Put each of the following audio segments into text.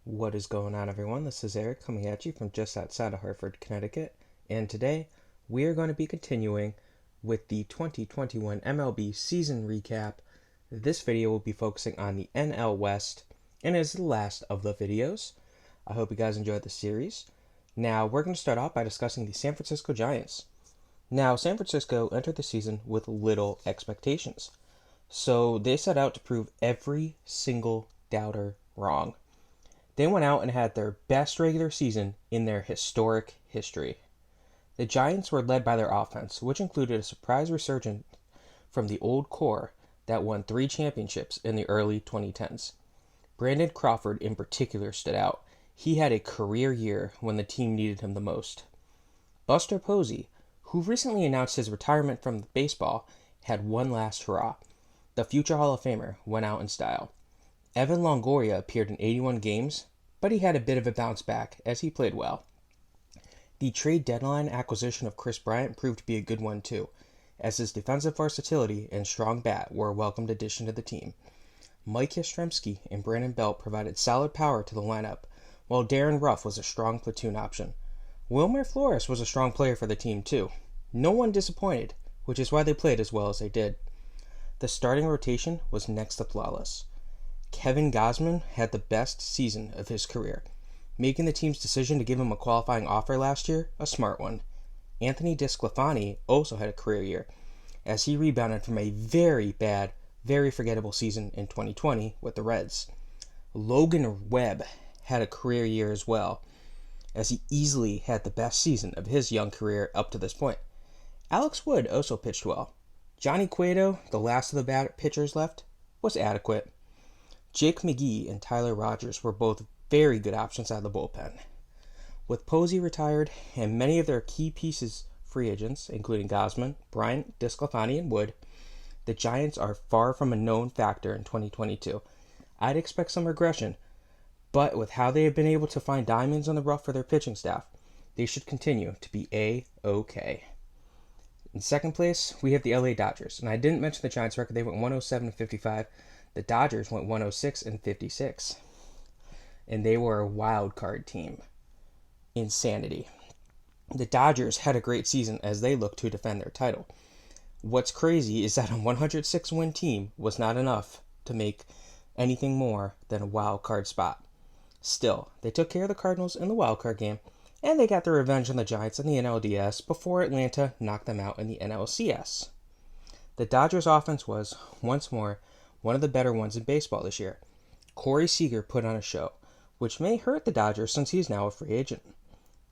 What is going on, everyone? This is Eric coming at you from just outside of Hartford, Connecticut, and today we are going to be continuing with the 2021 MLB season recap. This video will be focusing on the NL West and is the last of the videos. I hope you guys enjoyed the series. Now, we're going to start off by discussing the San Francisco Giants. Now, San Francisco entered the season with little expectations, so they set out to prove every single doubter wrong. They went out and had their best regular season in their historic history. The Giants were led by their offense, which included a surprise resurgence from the old core that won 3 championships in the early 2010s. Brandon Crawford in particular stood out. He had a career year when the team needed him the most. Buster Posey, who recently announced his retirement from baseball, had one last hurrah. The future Hall of Famer went out in style. Evan Longoria appeared in 81 games, but he had a bit of a bounce back as he played well. The trade deadline acquisition of Chris Bryant proved to be a good one too, as his defensive versatility and strong bat were a welcomed addition to the team. Mike Yastrzemski and Brandon Belt provided solid power to the lineup, while Darren Ruff was a strong platoon option. Wilmer Flores was a strong player for the team too. No one disappointed, which is why they played as well as they did. The starting rotation was next to flawless. Kevin Gausman had the best season of his career, making the team's decision to give him a qualifying offer last year a smart one. Anthony DeSclafani also had a career year, as he rebounded from a very bad, very forgettable season in 2020 with the Reds. Logan Webb had a career year as well, as he easily had the best season of his young career up to this point. Alex Wood also pitched well. Johnny Cueto, the last of the bad pitchers left, was adequate. Jake McGee and Tyler Rogers were both very good options out of the bullpen. With Posey retired and many of their key pieces free agents, including Gausman, Bryant, DeSclafani, and Wood, the Giants are far from a known factor in 2022. I'd expect some regression, but with how they have been able to find diamonds on the rough for their pitching staff, they should continue to be A-OK. In second place, we have the LA Dodgers, and I didn't mention the Giants' record. They went 107-55. The Dodgers went 106-56, and they were a wild card team. Insanity. The Dodgers had a great season as they looked to defend their title. What's crazy is that a 106-win team was not enough to make anything more than a wild card spot. Still, they took care of the Cardinals in the wild card game, and they got their revenge on the Giants in the NLDS before Atlanta knocked them out in the NLCS. The Dodgers' offense was, once more, one of the better ones in baseball this year. Corey Seager put on a show, which may hurt the Dodgers since he's now a free agent.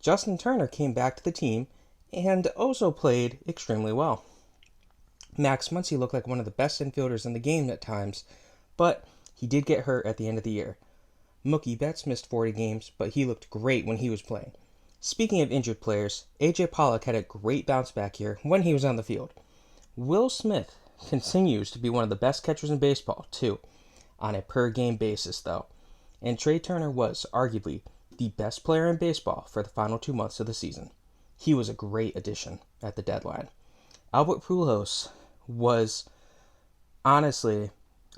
Justin Turner came back to the team and also played extremely well. Max Muncy looked like one of the best infielders in the game at times, but he did get hurt at the end of the year. Mookie Betts missed 40 games, but he looked great when he was playing. Speaking of injured players, A.J. Pollock had a great bounce back year when he was on the field. Will Smith continues to be one of the best catchers in baseball, too, on a per-game basis, though. And Trey Turner was, arguably, the best player in baseball for the final 2 months of the season. He was a great addition at the deadline. Albert Pujols was, honestly,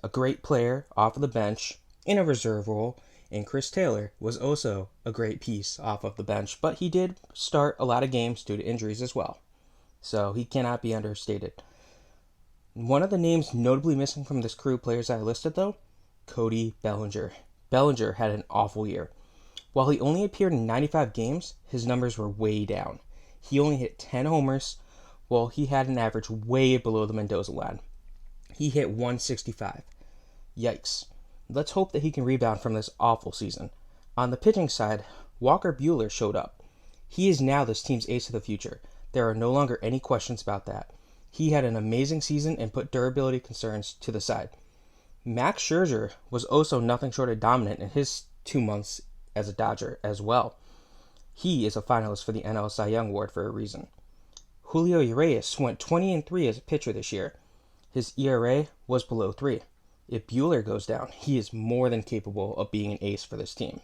a great player off of the bench in a reserve role, and Chris Taylor was also a great piece off of the bench, but he did start a lot of games due to injuries as well. So he cannot be understated. One of the names notably missing from this crew of players I listed, though, Cody Bellinger. Bellinger had an awful year. While he only appeared in 95 games, his numbers were way down. He only hit 10 homers, while he had an average way below the Mendoza line. He hit 165. Yikes. Let's hope that he can rebound from this awful season. On the pitching side, Walker Buehler showed up. He is now this team's ace of the future. There are no longer any questions about that. He had an amazing season and put durability concerns to the side. Max Scherzer was also nothing short of dominant in his 2 months as a Dodger as well. He is a finalist for the NL Cy Young Award for a reason. Julio Urias went 20-3 as a pitcher this year. His ERA was below 3. If Buehler goes down, he is more than capable of being an ace for this team.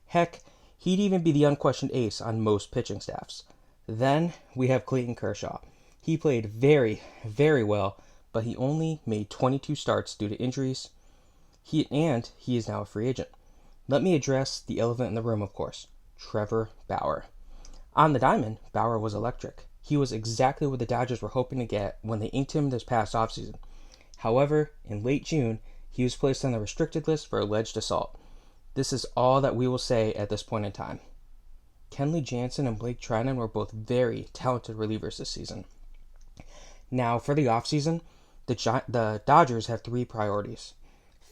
Heck, he'd even be the unquestioned ace on most pitching staffs. Then we have Clayton Kershaw. He played very, very well, but he only made 22 starts due to injuries. He is now a free agent. Let me address the elephant in the room, of course. Trevor Bauer. On the diamond, Bauer was electric. He was exactly what the Dodgers were hoping to get when they inked him this past offseason. However, in late June, he was placed on the restricted list for alleged assault. This is all that we will say at this point in time. Kenley Jansen and Blake Treinen were both very talented relievers this season. Now, for the offseason, the Dodgers have three priorities.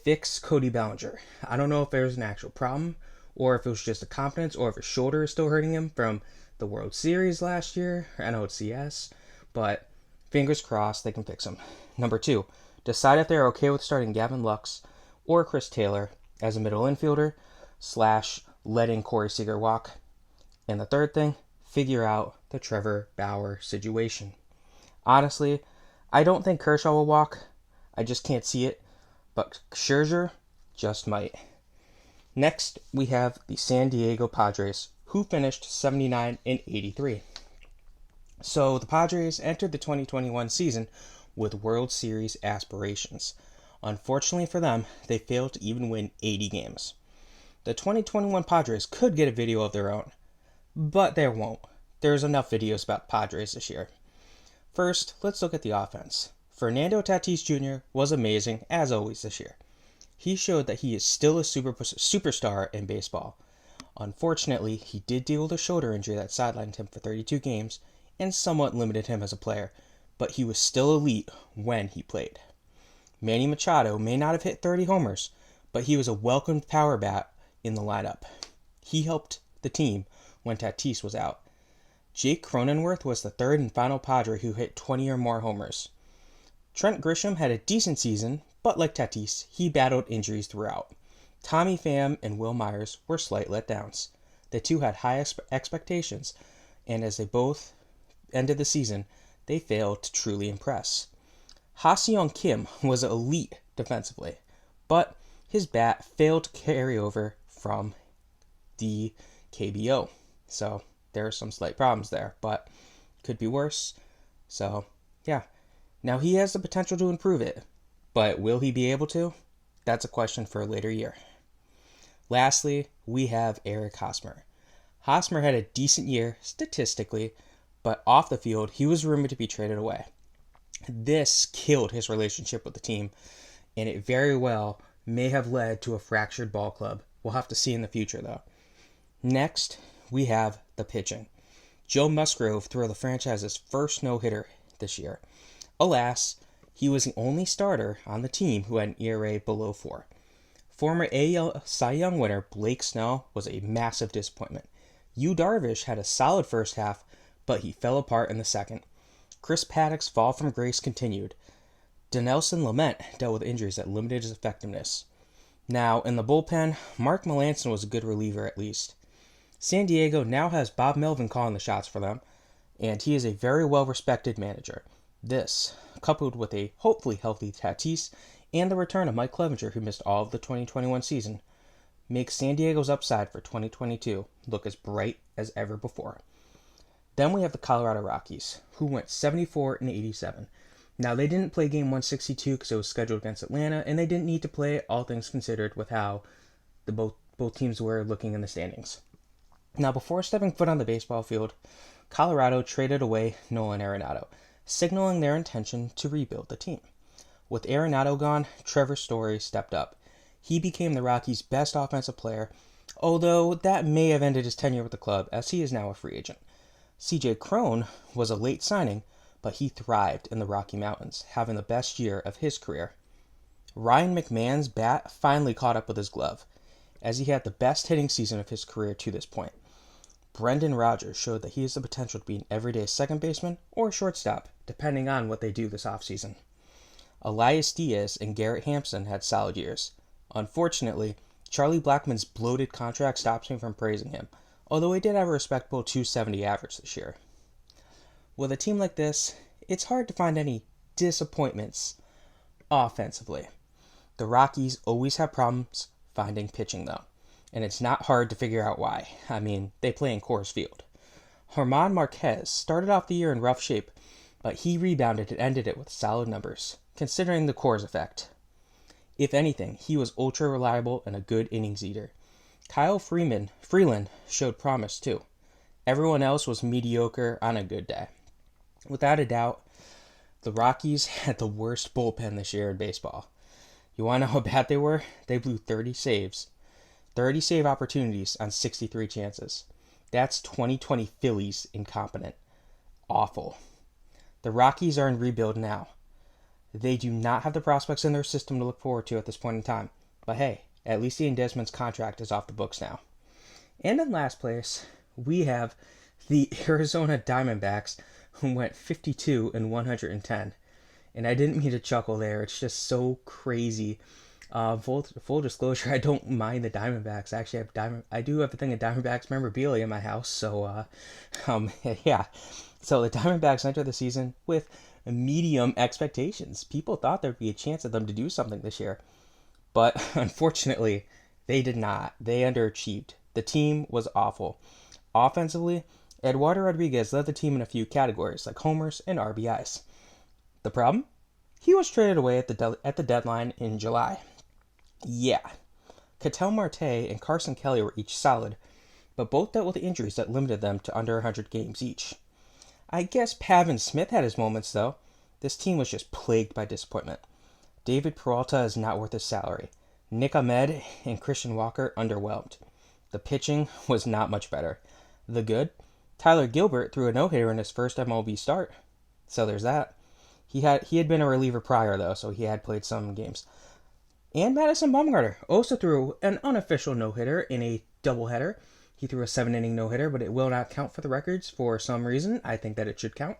Fix Cody Bellinger. I don't know if there's an actual problem, or if it was just a confidence, or if his shoulder is still hurting him from the World Series last year, or NLCS, but fingers crossed they can fix him. Number 2, decide if they're okay with starting Gavin Lux or Chris Taylor as a middle infielder / letting Corey Seager walk. And the third thing, figure out the Trevor Bauer situation. Honestly, I don't think Kershaw will walk. I just can't see it. But Scherzer just might. Next, we have the San Diego Padres, who finished 79-83. So the Padres entered the 2021 season with World Series aspirations. Unfortunately for them, they failed to even win 80 games. The 2021 Padres could get a video of their own, but they won't. There's enough videos about Padres this year. First, let's look at the offense. Fernando Tatis Jr. was amazing, as always, this year. He showed that he is still a superstar in baseball. Unfortunately, he did deal with a shoulder injury that sidelined him for 32 games and somewhat limited him as a player, but he was still elite when he played. Manny Machado may not have hit 30 homers, but he was a welcomed power bat in the lineup. He helped the team when Tatis was out. Jake Cronenworth was the third and final Padre who hit 20 or more homers. Trent Grisham had a decent season, but like Tatis, he battled injuries throughout. Tommy Pham and Will Myers were slight letdowns. The two had high expectations, and as they both ended the season, they failed to truly impress. Ha-Seong Kim was elite defensively, but his bat failed to carry over from the KBO. So there are some slight problems there, but could be worse. So, yeah. Now he has the potential to improve it, but will he be able to? That's a question for a later year. Lastly, we have Eric Hosmer. Hosmer had a decent year statistically, but off the field, he was rumored to be traded away. This killed his relationship with the team, and it very well may have led to a fractured ball club. We'll have to see in the future, though. Next, we have the pitching. Joe Musgrove threw the franchise's first no-hitter this year. Alas, he was the only starter on the team who had an ERA below 4. Former AL Cy Young winner Blake Snell was a massive disappointment. Yu Darvish had a solid first half, but he fell apart in the second. Chris Paddock's fall from grace continued. Dinelson Lamet dealt with injuries that limited his effectiveness. Now, in the bullpen, Mark Melancon was a good reliever at least. San Diego now has Bob Melvin calling the shots for them, and he is a very well-respected manager. This, coupled with a hopefully healthy Tatis and the return of Mike Clevenger, who missed all of the 2021 season, makes San Diego's upside for 2022 look as bright as ever before. Then we have the Colorado Rockies, who went 74-87. Now, they didn't play game 162 because it was scheduled against Atlanta, and they didn't need to play it, all things considered, with how both teams were looking in the standings. Now, before stepping foot on the baseball field, Colorado traded away Nolan Arenado, signaling their intention to rebuild the team. With Arenado gone, Trevor Story stepped up. He became the Rockies' best offensive player, although that may have ended his tenure with the club, as he is now a free agent. C.J. Cron was a late signing, but he thrived in the Rocky Mountains, having the best year of his career. Ryan McMahon's bat finally caught up with his glove, as he had the best hitting season of his career to this point. Brendan Rodgers showed that he has the potential to be an everyday second baseman or shortstop, depending on what they do this offseason. Elias Diaz and Garrett Hampson had solid years. Unfortunately, Charlie Blackmon's bloated contract stops me from praising him, although he did have a respectable .270 average this year. With a team like this, it's hard to find any disappointments offensively. The Rockies always have problems finding pitching, though, and it's not hard to figure out why. I mean, they play in Coors Field. German Marquez started off the year in rough shape, but he rebounded and ended it with solid numbers, considering the Coors effect. If anything, he was ultra reliable and a good innings eater. Kyle Freeland showed promise too. Everyone else was mediocre on a good day. Without a doubt, the Rockies had the worst bullpen this year in baseball. You want to know how bad they were? They blew 30 saves. 30 save opportunities on 63 chances. That's 2020 Phillies incompetent. Awful. The Rockies are in rebuild now. They do not have the prospects in their system to look forward to at this point in time. But hey, at least Ian Desmond's contract is off the books now. And in last place, we have the Arizona Diamondbacks, who went 52 and 110. And I didn't mean to chuckle there. It's just so crazy. Full disclosure, I don't mind the Diamondbacks. Actually, I do have a thing of Diamondbacks memorabilia in my house. So, yeah. So the Diamondbacks enter the season with medium expectations. People thought there'd be a chance of them to do something this year. But unfortunately, they did not. They underachieved. The team was awful. Offensively, Eduardo Rodriguez led the team in a few categories, like homers and RBIs. The problem? He was traded away at the deadline in July. Yeah. Ketel Marte and Carson Kelly were each solid, but both dealt with injuries that limited them to under 100 games each. I guess Pavin Smith had his moments, though. This team was just plagued by disappointment. David Peralta is not worth his salary. Nick Ahmed and Christian Walker underwhelmed. The pitching was not much better. The good? Tyler Gilbert threw a no-hitter in his first MLB start. So there's that. He had been a reliever prior, though, so he had played some games. And Madison Bumgarner also threw an unofficial no-hitter in a doubleheader. He threw a 7-inning no-hitter, but it will not count for the records for some reason. I think that it should count.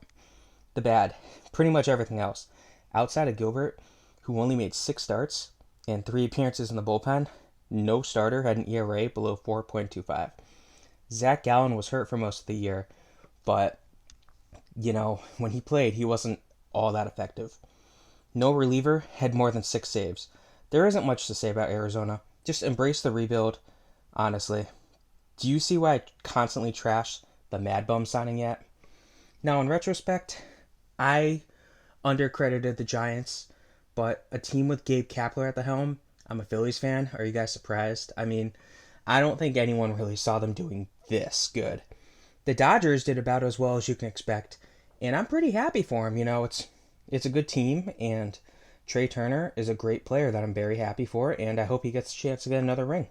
The bad, pretty much everything else. Outside of Gilbert, who only made 6 starts and 3 appearances in the bullpen, no starter had an ERA below 4.25. Zach Gallen was hurt for most of the year, but, when he played, he wasn't all that effective. No reliever had more than 6 saves. There isn't much to say about Arizona. Just embrace the rebuild, honestly. Do you see why I constantly trash the Mad Bum signing yet? Now, in retrospect, I undercredited the Giants, but a team with Gabe Kapler at the helm, I'm a Phillies fan. Are you guys surprised? I mean, I don't think anyone really saw them doing this good. The Dodgers did about as well as you can expect, and I'm pretty happy for them. It's a good team, and Trey Turner is a great player that I'm very happy for, and I hope he gets a chance to get another ring.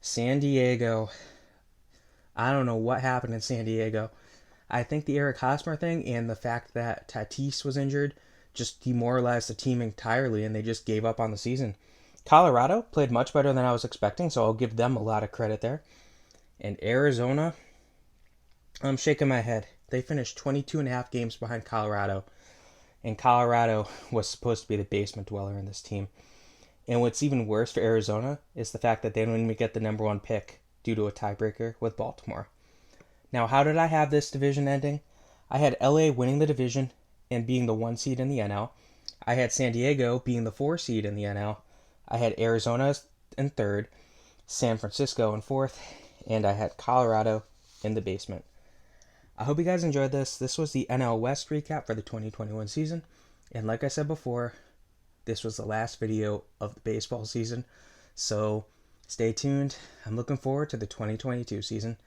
San Diego. I don't know what happened in San Diego. I think the Eric Hosmer thing and the fact that Tatis was injured just demoralized the team entirely, and they just gave up on the season. Colorado played much better than I was expecting, so I'll give them a lot of credit there. And Arizona, I'm shaking my head. They finished 22 and a half games behind Colorado, and Colorado was supposed to be the basement dweller in this team. And what's even worse for Arizona is the fact that they don't even get the number 1 pick due to a tiebreaker with Baltimore. Now, how did I have this division ending? I had LA winning the division and being the 1 seed in the NL. I had San Diego being the 4 seed in the NL. I had Arizona in 3rd, San Francisco in 4th, and I had Colorado in the basement. I hope you guys enjoyed this. This was the NL West recap for the 2021 season. And like I said before, this was the last video of the baseball season. So stay tuned. I'm looking forward to the 2022 season.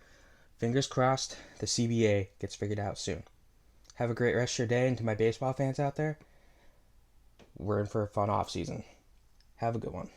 Fingers crossed the CBA gets figured out soon. Have a great rest of your day, and to my baseball fans out there, we're in for a fun off season. Have a good one.